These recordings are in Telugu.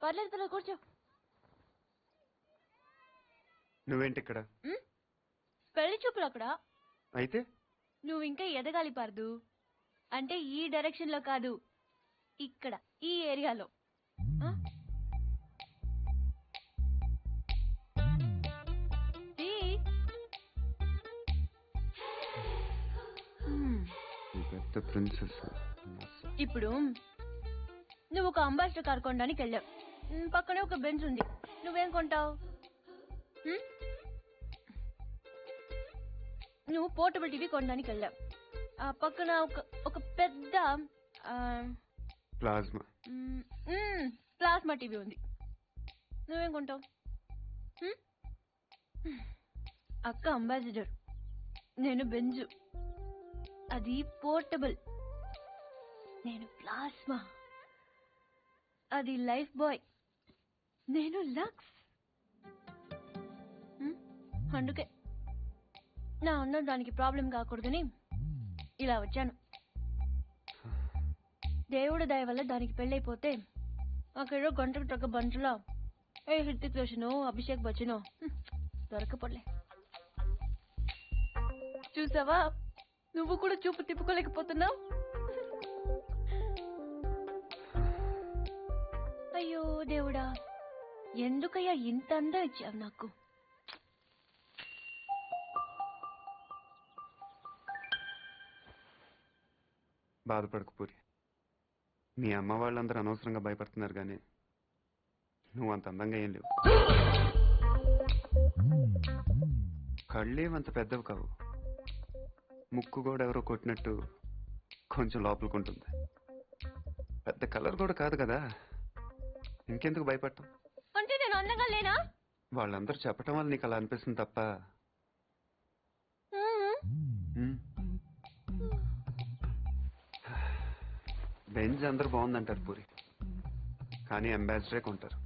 పర్లేదు పర్లేదు కూర్చో. నువ్వేంటి ఇక్కడ? పెళ్లి చూపులు అక్కడ. అయితే నువ్వు ఇంకా ఎదగాలి పార్దు. అంటే ఈ డైరెక్షన్ లో కాదు, ఇక్కడ ఈ ఏరియాలో. పెద్ద ప్రిన్సెస్. ఇప్పుడు నువ్వు ఒక అంబాసిడర్ కార్ కొనడానికి వెళ్ళావు. పక్కనే ఒక బెంచ్ ఉంది. నువ్వేం కొంటావు? నువ్వు పోర్టబుల్ టీవీ కొనడానికి వెళ్ళావు. ఆ పక్కన ఒక పెద్ద ప్లాస్మా టీవీ ఉంది. నువ్వేం కొంటావు? అక్క అంబాసిడర్, నేను బెంజు. అది పోర్టబుల్. నేను ప్లాస్మా. అది లైఫ్ బాయ్. నేను లక్స్. అందుకే నా అందం దానికి ప్రాబ్లం కాకూడదని ఇలా వచ్చాను. దేవుడు దయ వల్ల దానికి పెళ్ళైపోతే అక్కడ గంటకు తగ్గ బంటులా ఏ హృతిక్ రోషన్ అభిషేక్ బచ్చనో దొరకపోలే. చూసావా, నువ్వు కూడా చూపు తిప్పుకోలేకపోతున్నావు. అయ్యో దేవుడా, ఎందుకయ్యా ఇంత అందం ఇచ్చావు నాకు? బాధపడకు పూరి. మీ అమ్మ వాళ్ళందరూ అనవసరంగా భయపడుతున్నారు కానీ నువ్వు అంత అందంగా ఏం లేవు. కళ్ళేమంత పెద్దవి కావు. ముక్కు కూడా ఎవరో కొట్టినట్టు కొంచెం లోపలికుంటుంది. పెద్ద కలర్ కూడా కాదు కదా, ఇంకెందుకు భయపడటం? అంటే నేను అందంగా లేనా? వాళ్ళందరూ చెప్పటం వల్ల నీకు అలా అనిపిస్తుంది తప్ప. బెంజ్ అందరూ బాగుందంటారు పూరి, కానీ అంబాసిడరే కొంటారు.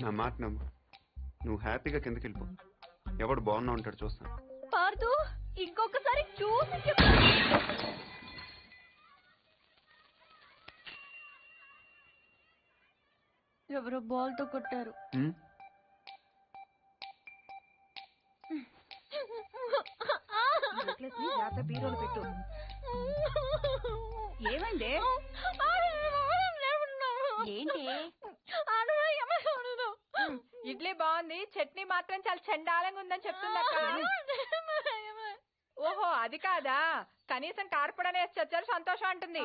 నా మాట నమ్ము. నువ్వు హ్యాపీగా కిందకి వెళ్ళిపో. ఎవడు బాగున్నా ఉంటాడు చూస్తాను. పార్దు, ఇంకొకసారి చూసి ఎవరో బాల్ తో కొట్టారు. బీరోలు పెట్టు. ఏమైంది? ఏంటి? ఇడ్లీ బాగుంది, చట్నీ మాత్రం చాలా చండాలంగా ఉందని చెప్తుందక్క. ఓహో అది కాదా, కనీసం కార్పొడనే వచ్చారు సంతోషం అంటుంది.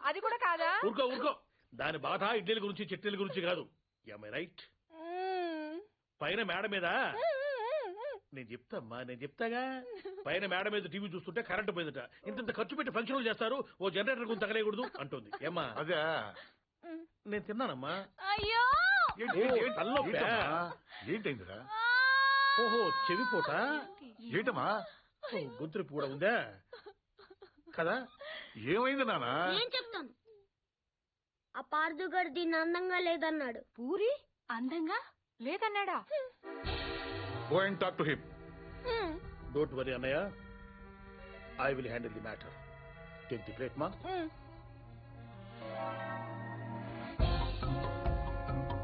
అది కూడా కాదా? ఊరుకో ఊరుకో. దాని బాధ ఇడ్లీల గురించి చట్నీల గురించి కాదు. రైట్. పైన మేడ మీద నేను చెప్తామ్మా, నేను చెప్తాగా. పైన మేడ మీద టీవీ చూస్తుంటే కరెంటు పోయిందట. ఇంత ఖర్చు పెట్టి ఫంక్షన్లు చేస్తారు, ఓ జనరేటర్ గురించి తగలేయకూడదు అంటుంది. ఏమ్మా? అదే నేను తిన్నానమ్మా. అయ్యో ఏంటైందిరా? ఓహో చెవిపోట. ఏంటమ్మా? గొంతురిపు కూడా ఉందా కదా? ఏమైంది నాన్న? ఏం చెప్తాను. ఆ పార్దుగాడు దీన్ని అందంగా లేదన్నాడు. పూరి అందంగా లేదన్నాడా? Go and talk to him. Don't worry, Annaya. I will handle the matter. Take the plate, ma.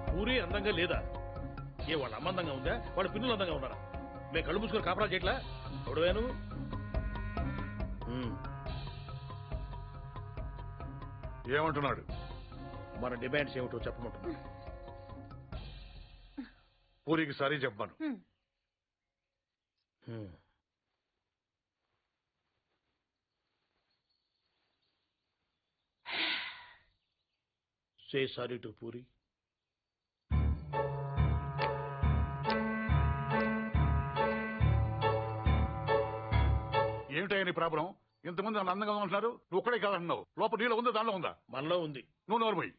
Puri అందంగా లేదా? ఏ వాళ్ళ అమ్మ అందంగా ఉందా? వాళ్ళ పిన్నులు అందంగా ఉన్నారా? మేము కళ్ళు మూసుకొని కాపరా చేయట్లా? ఎవడవేను? ఏమంటున్నాడు? మన డిమాండ్స్ ఏమిటో చెప్పమంటున్నాడు. పూరికి సారీ చెప్పాను. Say sorry to Puri. ఏమిటయ్యా నీ ప్రాబ్లం? ఇంతమంది నన్ను అందంగా ఉంటున్నారు, నువ్వు ఒక్కడే కాదంటున్నావు. లోపల నీలో ఉందా దానిలో ఉందా? మనలో ఉంది. నువ్వు నోరుమోయ్.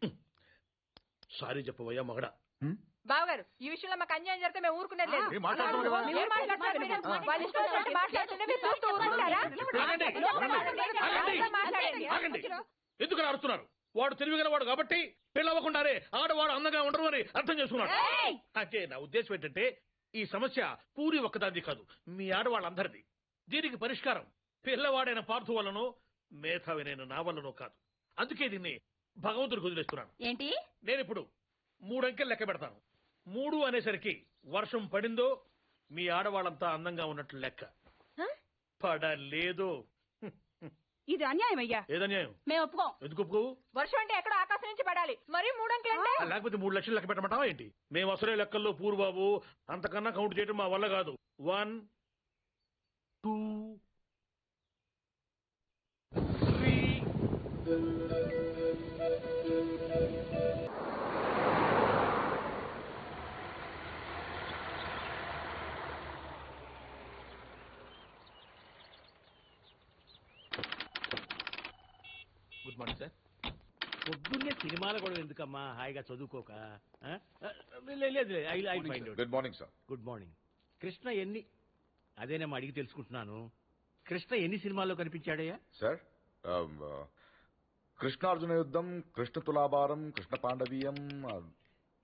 సారీ చెప్పవయ్యా మగడా. బావగారు, ఈ విషయంలో మాకు అన్యాయం జరిగితే మేము ఊరుకునేది లేదు. ఎందుకు అరుస్తున్నారు? వాడు తెలివిగలవాడు కాబట్టి పెళ్ళవకుండానే ఆడవాడు అందంగా ఉండరు అని అర్థం చేసుకున్నాడు. అంటే నా ఉద్దేశం ఏంటంటే ఈ సమస్య పూరి ఒక్కదాది కాదు, మీ ఆడవాళ్ళందరిది. దీనికి పరిష్కారం పిల్లవాడైన పార్థు వల్లనో మేధావినైన నా వల్లనో కాదు. అందుకే దీన్ని భగవంతుడికి వదిలేస్తున్నాను. ఏంటి? నేను ఇప్పుడు 3 అంకెలు లెక్క పెడతాను. 3 అనేసరికి వర్షం పడిందో మీ ఆడవాళ్ళంతా అందంగా ఉన్నట్లు లెక్క. పడలేదు. ఇది అన్యాయం అయ్యా. ఏదన్యాయం? మేము ఒప్పుకోం. ఎందుకు ఒప్పుకోవు? వర్షం అంటే ఎక్కడో ఆకాశం నుంచి పడాలి, మరి 3 అంకెలు అంటే లేకపోతే 3 లక్షలు లెక్క పెట్టమంటావా ఏంటి? మేము అసలే లెక్కల్లో పూర్వబాబు, అంతకన్నా కౌంట్ చేయడం మా వల్ల కాదు. 1 2 3 గుడ్ మార్నింగ్ సార్. పొద్దున్నే సినిమాలు కూడా ఎందుకమ్మా, హాయిగా చదువుకోక. లేదు, good morning sir. Good morning. Krishna ఎన్ని, అదేనేమో అడిగి తెలుసుకుంటున్నాను. కృష్ణ ఎన్ని సినిమాల్లో కనిపించాడయ్యా? సార్ కృష్ణార్జున యుద్ధం, కృష్ణ తులాభారం, కృష్ణ పాండవీయం.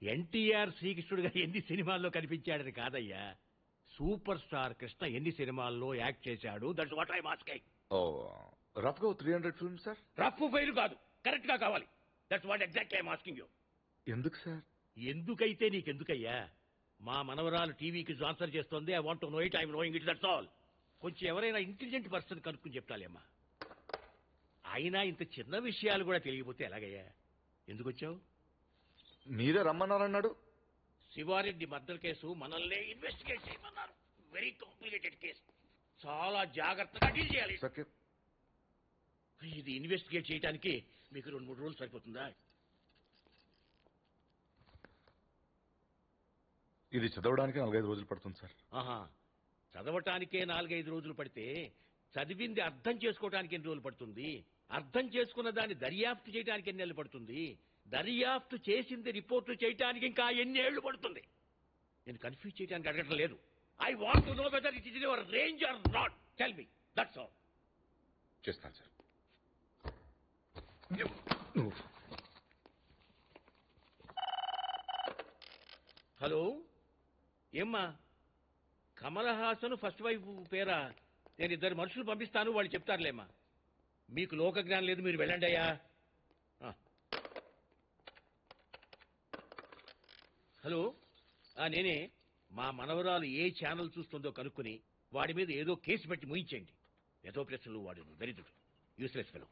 ఎన్టీఆర్ శ్రీకృష్ణుడుగా ఎన్ని సినిమాల్లో కనిపించాడని కాదయ్యా, సూపర్ స్టార్ కృష్ణ ఎన్ని సినిమాల్లో యాక్ట్ చేశాడు. That's what I asking. ఓ రఫ్ గా 300 ఫిల్మ్స్ సార్. రఫ్ ఫైల్ కాదు, కరెక్ట్ గా కావాలి. That's what exactly I asking you. ఎందుకు సార్? ఎందుకైతే నీకెందుకయ్యా, మా మనవరాలు టీవీకి స్పాన్సర్ చేస్తోంది. I want to know it, I am knowing it, that's all. కొంచెం ఎవరైనా ఇంటెలిజెంట్ పర్సన్ కనుక్కుని చెప్తాలేమ్మా. అయినా ఇంత చిన్న విషయాలు కూడా తెలియకపోతే ఎలాగయ్యా? ఎందుకు వచ్చావు? మీరే రమ్మన్నారన్నాడు. శివారెడ్డి మర్డర్ కేసు మనల్నే ఇన్వెస్టిగేట్ చేయమన్నారు. వెరీ కాంప్లికేటెడ్ కేసు, చాలా జాగ్రత్తగా డీల్ చేయాలి. సకే. ఇది ఇన్వెస్టిగేట్ చేయడానికి మీకు 2-3 రోజులు సరిపోతుందా? ఇది చదవడానికి 4-5 రోజులు పడుతుంది సార్. ఆహా, చదవటానికే 4-5 రోజులు పడితే చదివింది అర్థం చేసుకోవడానికి ఎన్ని రోజులు పడుతుంది? అర్థం చేసుకున్న దాన్ని దర్యాప్తు చేయడానికి ఎన్ని నెలలు పడుతుంది? దర్యాప్తు చేసింది రిపోర్టు చేయడానికి ఇంకా ఎన్ని ఏళ్లు పడుతుంది? నేను కన్ఫ్యూజ్ చేయడానికి అడగటం లేదు. I want to know whether it is in your range or not. Tell me, that's all. చేస్తాను సార్. హలో, ఏమ్మా? కమల్ హాసన్ ఫస్ట్ వైఫ్ పేరా? నేను 2 మనుషులు పంపిస్తాను, వాళ్ళు చెప్తారులేమ్మా. మీకు లోక జ్ఞానం లేదు, మీరు వెళ్ళండి అయ్యా. హలో, నేనే. మా మనవరాలు ఏ ఛానల్ చూస్తుందో కనుక్కుని వాడి మీద ఏదో కేసు పెట్టి ముయించండి. ఏదో ప్రశ్నలు వాడు దరిద్రుడు, యూస్లెస్ ఫెలో.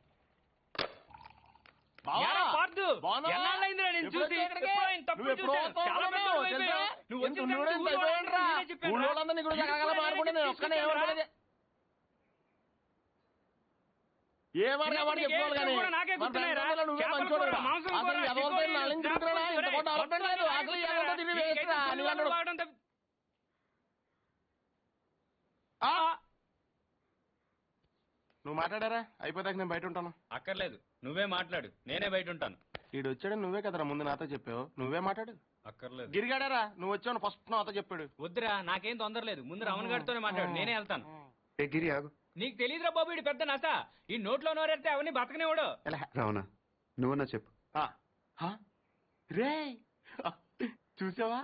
నువ్వు మాట్లాడారా? అయిపోతాక నేను బయట ఉంటాను. అక్కర్లేదు, నువ్వే మాట్లాడు, నేనే బయట ఉంటాను. వీడు వచ్చాడని నువ్వే కదరా ముందు నాతో చెప్పావు. నువ్వే మాట్లాడు. అక్కర్లేదు. గిరిగాడారా? నువ్వు వచ్చావు ఫస్ట్ నాతో చెప్పాడు. వద్దురా, నాకేం తొందర లేదు. ముందు రమణ గారితోనే మాట్లాడు, నేనే వెళ్తాను. ఏ గిరి ఆగు. నీకు తెలియదురా బాబు, ఇటు పెద్ద నస. ఈ నోట్లో నోరెడితే అవన్నీ బతకనేవాడు. రావనా, నువ్వన్నా చెప్పు. రే చూసావా,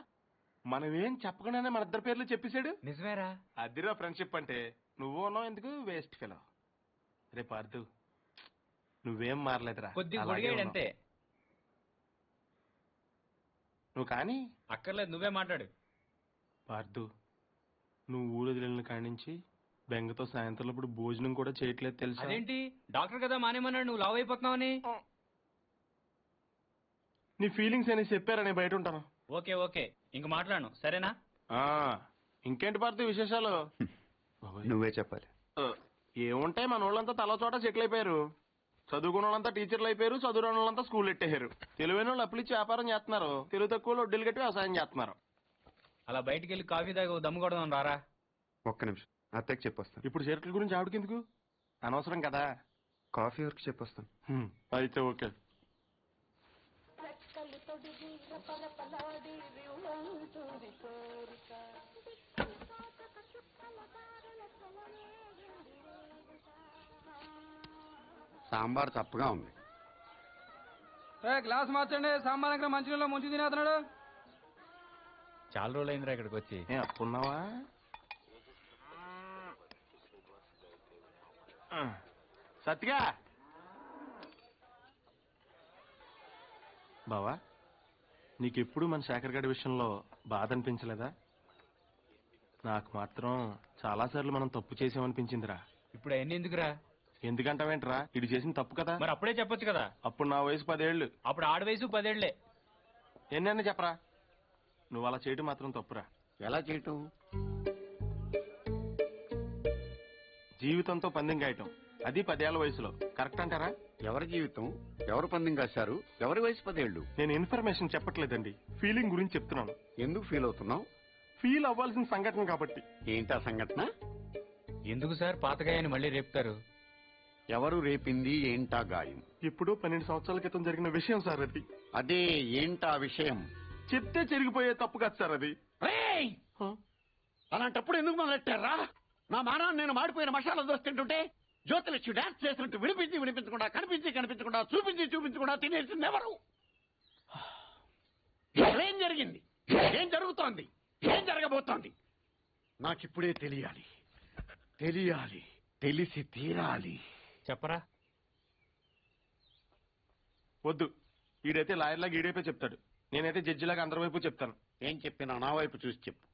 మనమేం చెప్పకుండానే మన 2 పేర్లు చెప్పేశాడు. నిజమేరా? అదిరా ఫ్రెండ్షిప్ అంటే. నువ్వు ఉన్నావు ఎందుకు వేస్ట్ ఫెలో. రేపు అర్థు నువ్వేం మారలేదురా, కొద్దిగా గొడిగాడు అంతే. నువ్వు కానీ. అక్కర్లేదు, నువ్వే మాట్లాడు. పార్థు, నువ్వు ఊరు వదిలిన కాడి నుంచి బెంగతో సాయంత్రం ఇప్పుడు భోజనం కూడా చేయట్లేదు తెలుసా? అదేంటి, డాక్టర్ కదా మానేమన్నాడు, నువ్వు లావ్ అయిపోతున్నావని. నీ ఫీలింగ్స్ అని చెప్పారా? నేను బయట ఉంటాను. ఓకే ఓకే, ఇంక మాట్లాడను, సరేనా? ఇంకేంటి పార్థు విశేషాలు? నువ్వే చెప్పాలి. ఏముంటాయి, మన వాళ్ళంతా తల చోట సెటిల్ అయిపోయారు. చదువుకున్న వాళ్ళంతా టీచర్లు అయిపోయారు, చదువుకున్న వాళ్ళంతా స్కూల్ ఎట్టేశారు. తెలివైన వాళ్ళు అప్పులు ఇచ్చి వ్యాపారం చేస్తున్నారు, తెలుగు తక్కువ వడ్డీలు కట్టి వ్యవసాయం చేస్తున్నారు. అలా బయటికి వెళ్ళి కాఫీ తాగి దమ్ము కొడదాం రారా. ఒక్క నిమిషం, అత్తకి చెప్పొస్తాను. ఇప్పుడు చీరట్ల గురించి ఆవిడకి ఎందుకు? అనవసరం కదా. కాఫీ వరకు చెప్పొస్తాను. అయితే ఓకే. సాంబార్ తప్పగా ఉంది. గ్లాస్ మార్చండి. సాంబార్ దగ్గర మంచినీళ్ళు ముంచి తినేస్తున్నాడు. చాలా రోజులు అయిందిరా ఇక్కడికి వచ్చి. అప్పున్నావా? సత్తిగా బావా నీకెప్పుడు మన శేఖర్ గారి విషయంలో బాధ అనిపించలేదా? నాకు మాత్రం చాలాసార్లు మనం తప్పు చేసామనిపించిందిరా. ఇప్పుడు అవన్నీ ఎందుకురా? ఎందుకంటావేంట్రా, ఇటు చేసిన తప్పు కదా. మరి అప్పుడే చెప్పొచ్చు కదా. అప్పుడు నా వయసు 10 ఏళ్ళు. అప్పుడు ఆడ వయసు 10 ఏళ్లే. ఎన్నైనా చెప్పరా, నువ్వు అలా చేయటం మాత్రం తప్పురా. ఎలా చేయటం? జీవితంతో పందెం కాయటం, అది 10 ఏళ్ల వయసులో, కరెక్ట్ అంటారా? ఎవరి జీవితం, ఎవరు పందెం కాశారు, ఎవరి వయసు 10 ఏళ్ళు? నేను ఇన్ఫర్మేషన్ చెప్పట్లేదండి, ఫీలింగ్ గురించి చెప్తున్నాను. ఎందుకు ఫీల్ అవుతున్నావు? ఫీల్ అవ్వాల్సిన సంఘటన కాబట్టి. ఏంటా సంఘటన? ఎందుకు సార్ పాత గాయాన్ని మళ్ళీ రేపుతారు? ఎవరు రేపింది ఏంటా గాయం? ఇప్పుడు 12 సంవత్సరాల క్రితం జరిగిన విషయం సార్ అది. అదే ఏంటా విషయం? చెప్తే చెరిగిపోయే తప్పు కాదు సార్ అది. అలాంటప్పుడు ఎందుకు మొదలెట్టారా? నా మానాన్ని నేను మాడిపోయిన మసాలా దోశ తింటుంటే జ్యోతిలక్ష్మి డాన్స్ చేసినట్టు వినిపించకుండా కనిపించకుండా చూపించకుండా తినేసింది ఎవరు? ఏం జరిగింది? ఏం జరుగుతోంది? ఏం జరగబోతోంది? నాకిప్పుడే తెలియాలి. తెలిసి తీరాలి. చెప్పరా. వద్దు, ఈడైతే లాయర్లాగా ఈడైపోయి చెప్తాడు, నేనైతే జడ్జిలాగా అందరి వైపు చెప్తాను. ఏం చెప్పినా నా వైపు చూసి చెప్పు.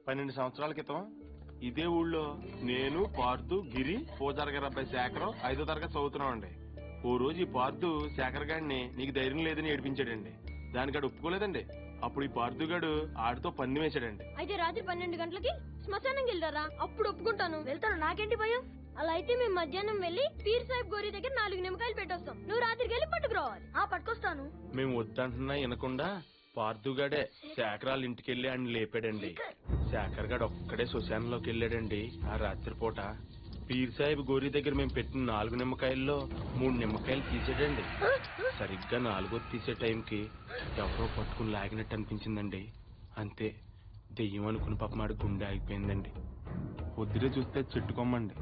12 సంవత్సరాల క్రితం ఇదే ఊళ్ళో నేను, పార్థు, గిరి, పూజారి గారి అబ్బాయి శేఖరం 5వ తరగతి చదువుతున్నామండి. ఓ రోజు ఈ పార్థు శేఖర్ గారిని నీకు ధైర్యం లేదని ఏడిపించాడండి. దానికాడు ఒప్పుకోలేదండి. అప్పుడు ఈ పార్థుగాడు ఆడితో పందెం వేశాడండి. అయితే రాత్రి 12 గంటలకి శ్మశానం వెళ్తారా? అప్పుడు ఒప్పుకుంటాను. వెళ్తాను, నాకేంటి భయం. అలా అయితే మేము మధ్యాహ్నం వెళ్లి పీర్ సాహిబ్ గోరీ దగ్గర 4 నిమ్మకాయలు పెట్టొస్తాం. నువ్వు రాత్రికి వెళ్ళి పట్టుకురావాలి. పట్టుకొస్తాను. మేము వద్దంటున్నా వినకుండా పార్థుగాడే శేఖరాల ఇంటికి వెళ్ళి ఆయన లేపాడండి. శేఖర్ గాడు ఒక్కడే శ్మశానంలోకి వెళ్ళాడండి. ఆ రాత్రిపూట పీర్ సాహిబ్ గోరీ దగ్గర మేము పెట్టిన 4 నిమ్మకాయల్లో 3 నిమ్మకాయలు తీసాడండి. సరిగ్గా 4వ తీసే టైంకి ఎవరో పట్టుకుని లాగినట్టు అనిపించిందండి. అంతే, దెయ్యం అనుకుని పాపమాడు గుండె ఆగిపోయిందండి. పొద్దునే చూస్తే చెట్టుకోమండి.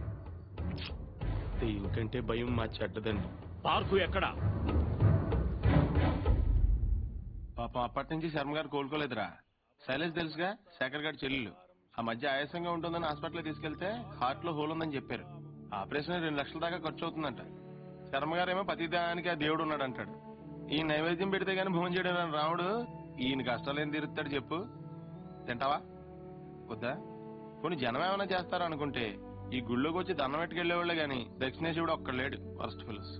దెయ్యం కంటే భయం మా చెడ్డదండి. పార్కు ఎక్కడా? పాపం అప్పటి నుంచి శర్మ గారు కోలుకోలేదురా. శైలేష్ తెలుసుగా, శేఖర్ గారి చెల్లెలు. ఆ మధ్య ఆయాసంగా ఉంటుందని హాస్పిటల్ తీసుకెళ్తే హార్ట్ లో హోల్ ఉందని చెప్పారు. ఆపరేషన్ 2 లక్షల దాకా ఖర్చు అవుతుందంట. శర్మ గారేమో ప్రతిదానికి ఆ దేవుడు ఉన్నాడు అంటాడు. ఈ నైవేద్యం పెడితే గానీ భోజనం చేయడం రాముడు ఈయన కష్టాలు ఏం తీరుస్తాడు చెప్పు? తింటావా? వద్దా? కొన్ని జనం ఏమైనా చేస్తారా అనుకుంటే ఈ గుళ్ళోకి వచ్చి దండం పెట్టుకెళ్లేవాళ్లే గాని దక్షిణేశుడు ఒక్కడ లేడు. ఫస్ట్ ఫిల్స్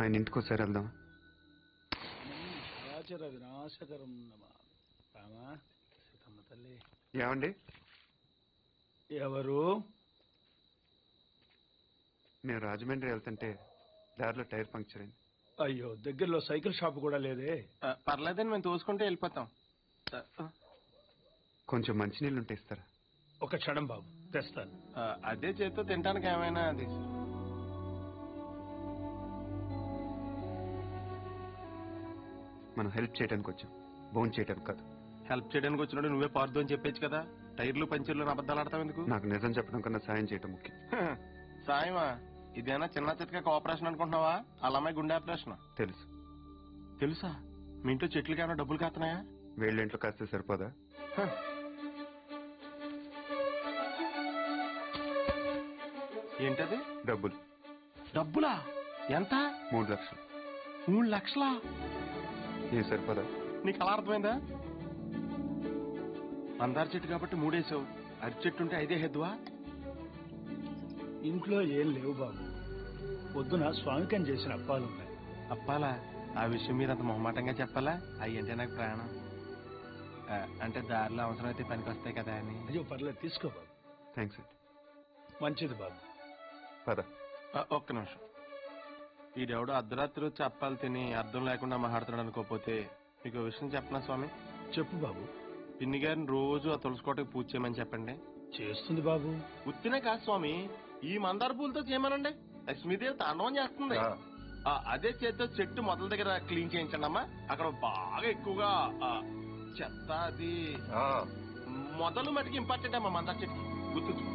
ఆయన ఇంటికి ఒకసారి వెళ్దాం. ఏమండి? ఎవరు? నేను రాజమండ్రి వెళ్తుంటే దారిలో టైర్ పంక్చర్ అయింది. అయ్యో, దగ్గరలో సైకిల్ షాప్ కూడా లేదే? పర్లేదని మేము తోసుకుంటే వెళ్ళిపోతాం. కొంచెం మంచినీళ్ళు ఉంటే ఇస్తారా? ఒక క్షణం బాబు, తెస్తాను. అదే చేత్తో తినడానికి ఏమైనా అది. మనం హెల్ప్ చేయడానికి వచ్చాం, భోజనం చేయడానికి కాదు. హెల్ప్ చేయడానికి వచ్చినప్పుడు నువ్వే పార్దు అని చెప్పేచ్చు కదా. టైర్లు పంచర్లు అబద్ధాలు ఆడతావు ఎందుకు? నాకు నిజం చెప్పడం కన్నా సాయం చేయటం ముఖ్యం. సాయమా? ఇదేనా చిన్న చిట్కా కోఆపరేషన్ అనుకుంటున్నావా? వాళ్ళ అమ్మాయి గుండె ఆపరేషన్. తెలుసు. తెలుసా? మీ ఇంట్లో చెట్లకి ఏమైనా డబ్బులు కాస్తున్నాయా? వీళ్ళ ఇంట్లో కాస్తే సరిపోదా? ఏంటది? డబ్బులు. డబ్బులా? ఎంత? 3 లక్షలు. 3 లక్షలా? ఏం సరిపోదా? నీకు అలా అర్థమైందా? మందార చెట్టు కాబట్టి 3 వేసావు, అరటి చెట్టు ఉంటే 5 హెద్దువా? ఇంట్లో ఏం లేవు బాబు. పొద్దున స్వామికం చేసిన అప్పాలున్నాయి. అప్పాలా? ఆ విషయం మీరు అంత మొహమాటంగా చెప్పాలా? అయ్యంటే నాకు ప్రాణం. అంటే దారిలో అవసరం అయితే పనికి వస్తాయి కదా అని. అయ్యో పర్లేదు, తీసుకో బాబు. థ్యాంక్స్ అండి. మంచిది బాబు. పద. ఒక్క నిమిషం. ఈడెవడో అర్ధరాత్రి వచ్చి అప్పాలు తిని అర్థం లేకుండా మాట్లాడుతున్నాడు అనుకోపోతే మీకు విషయం చెప్పనా స్వామి? చెప్పు బాబు. పిన్ని గారిని రోజు ఆ తులసికోటకి పూజ చేయమని చెప్పండి. చేస్తుంది బాబు. ఉత్తినే కాదు స్వామి, ఈ మందార పూలతో చేయమనండి. లక్ష్మీదేవి తాండవం చేస్తుంది. అదే చేతితో చెట్టు మొదల దగ్గర క్లీన్ చేయించండి అమ్మా. అక్కడ బాగా ఎక్కువగా చెత్త అది మొదలు మటుకు ఇంపార్టెంట్ అమ్మా మందార చెట్టుకి. గుర్తుంచు.